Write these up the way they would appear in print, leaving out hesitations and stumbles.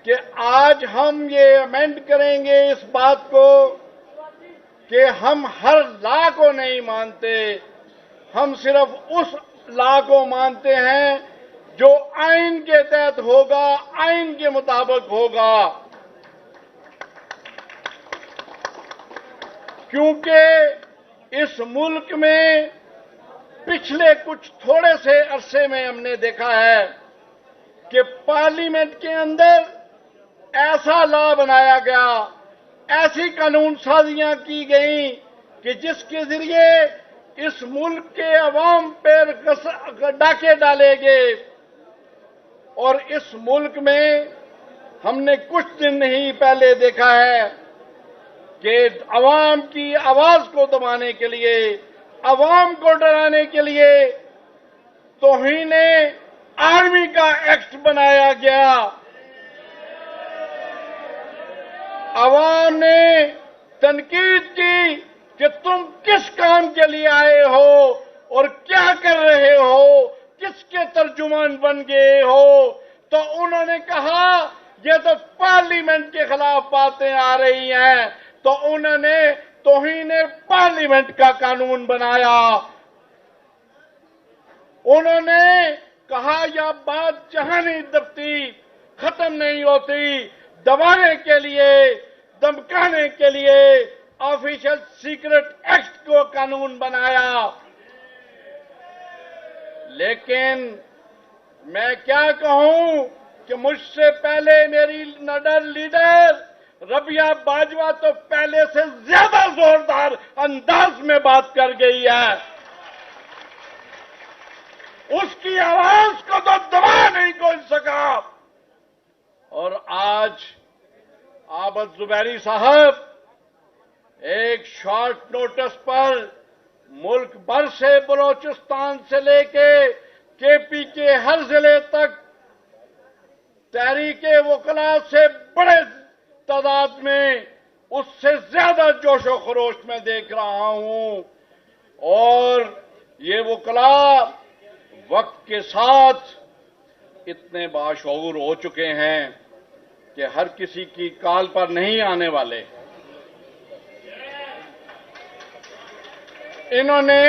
کہ آج ہم یہ امینڈ کریں گے اس بات کو کہ ہم ہر لا کو نہیں مانتے، ہم صرف اس لا کو مانتے ہیں جو آئین کے تحت ہوگا، آئین کے مطابق ہوگا، کیونکہ اس ملک میں پچھلے کچھ تھوڑے سے عرصے میں ہم نے دیکھا ہے کہ پارلیمنٹ کے اندر ایسا لا بنایا گیا، ایسی قانون سازیاں کی گئیں کہ جس کے ذریعے اس ملک کے عوام پر ڈاکے ڈالے گئے، اور اس ملک میں ہم نے کچھ دن نہیں پہلے دیکھا ہے کہ عوام کی آواز کو دبانے کے لیے، عوام کو ڈرانے کے لیے توہین آرمی کا ایکٹ بنایا گیا۔ عوام نے تنقید کی کہ تم کس کام کے لیے آئے ہو اور کیا کر رہے ہو، کس کے ترجمان بن گئے ہو، تو انہوں نے کہا یہ تو پارلیمنٹ کے خلاف باتیں آ رہی ہیں، تو انہوں نے توہین پارلیمنٹ کا قانون بنایا۔ انہوں نے کہا یہ بات جہاں نہیں دبتی، ختم نہیں ہوتی، دبانے کے لیے، دمکانے کے لیے آفیشل سیکرٹ ایکٹ کو قانون بنایا۔ لیکن میں کیا کہوں کہ مجھ سے پہلے میری نڈر لیڈر ربیہ باجوہ تو پہلے سے زیادہ زوردار انداز میں بات کر گئی ہے، اس کی آواز کو تو دبا نہیں کوئی سکا۔ اور آج عابد زبیری صاحب ایک شارٹ نوٹس پر ملک بھر سے، بلوچستان سے لے کے پی کے ہر ضلع تک تحریک وکلاء سے بڑے تعداد میں، اس سے زیادہ جوش و خروش میں دیکھ رہا ہوں، اور یہ وکلاء وقت کے ساتھ اتنے باشعور ہو چکے ہیں کہ ہر کسی کی کال پر نہیں آنے والے۔ انہوں نے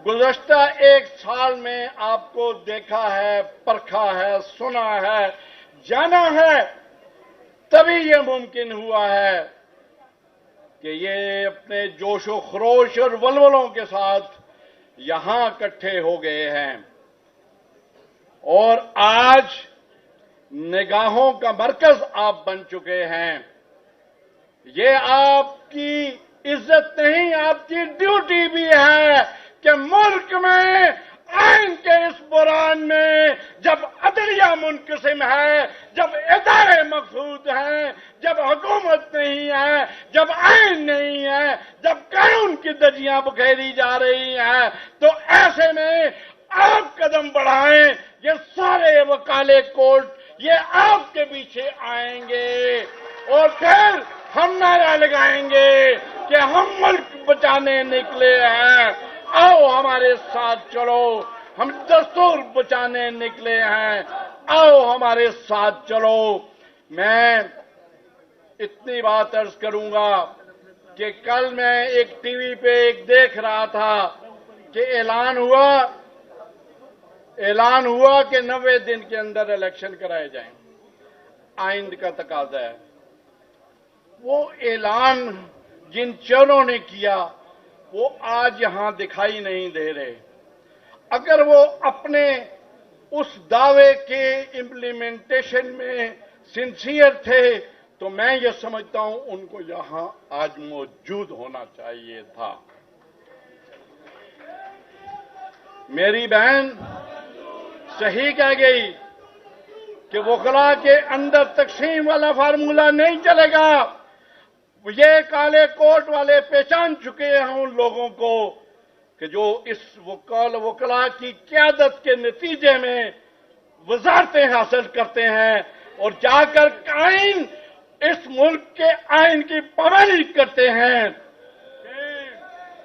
گزشتہ ایک سال میں آپ کو دیکھا ہے، پرکھا ہے، سنا ہے، جانا ہے، تبھی یہ ممکن ہوا ہے کہ یہ اپنے جوش و خروش اور ولولوں کے ساتھ یہاں اکٹھے ہو گئے ہیں، اور آج نگاہوں کا مرکز آپ بن چکے ہیں۔ یہ آپ کی عزت نہیں، آپ کی ڈیوٹی بھی ہے کہ ملک میں آئین کے اس بحران میں جب عدلیہ منقسم ہے، جب ادارے مفقود ہیں، جب حکومت نہیں ہے، جب آئین نہیں ہے، جب قانون کی دھجیاں بکھیری جا رہی ہیں، تو ایسے میں آپ قدم بڑھائیں، یہ سارے وکالے کوٹ یہ آپ کے پیچھے آئیں گے، اور پھر ہم نعرہ لگائیں گے کہ ہم ملک بچانے نکلے ہیں، آؤ ہمارے ساتھ چلو، ہم دستور بچانے نکلے ہیں، آؤ ہمارے ساتھ چلو۔ میں اتنی بات عرض کروں گا کہ کل میں ایک ٹی وی پہ ایک دیکھ رہا تھا کہ اعلان ہوا کہ 90 دن کے اندر الیکشن کرائے جائیں، آئین کا تقاضا ہے۔ وہ اعلان جن چوروں نے کیا وہ آج یہاں دکھائی نہیں دے رہے۔ اگر وہ اپنے اس دعوے کے امپلیمنٹیشن میں سنسیئر تھے تو میں یہ سمجھتا ہوں ان کو یہاں آج موجود ہونا چاہیے تھا۔ میری بہن صحیح کہہ گئی کہ وکلاء کے اندر تقسیم والا فارمولہ نہیں چلے گا۔ یہ کالے کوٹ والے پہچان چکے ہیں ان لوگوں کو کہ جو اس وکلاء کی قیادت کے نتیجے میں وزارتیں حاصل کرتے ہیں اور جا کر آئین، اس ملک کے آئین کی پابندی کرتے ہیں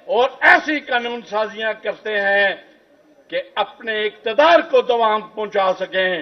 اور ایسی قانون سازیاں کرتے ہیں کہ اپنے اقتدار کو دوام پہنچا سکیں۔